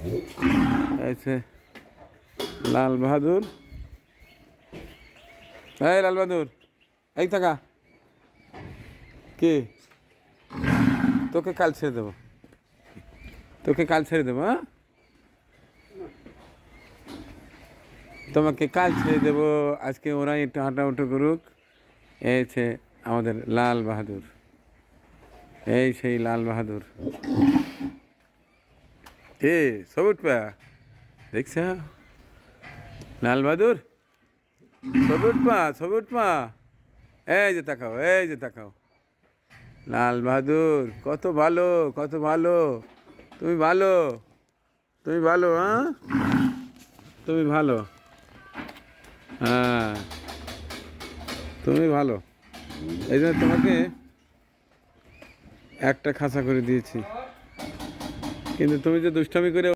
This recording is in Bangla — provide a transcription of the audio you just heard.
ऐसे লাল বাহাদুর। এই লাল বাহাদুর, এই থাকা। কি তোকে কাল ছেড়ে দেবো, তোকে কাল ছেড়ে দেবো। হ্যাঁ, তোমাকে কাল ছেড়ে দেবো। আজকে ওরাই একটু হাঁটাউটো করুক। এই হচ্ছে আমাদের লাল বাহাদুর, এই সেই লাল বাহাদুর। এ সবুজ পা দেখছ, লাল বাহাদুর সবুজ পা, সবুজ পা। এই যে তাকাও, এই যে তাকাও, লাল বাহাদুর কত ভালো, কত ভালো। তুমি ভালো, তুমি ভালো। হ্যাঁ, তুমি ভালো। হ্যাঁ, তুমি ভালো, এই জন্য তোমাকে একটা খাঁচা করে দিয়েছি। কিন্তু তুমি যে দুষ্টামি করে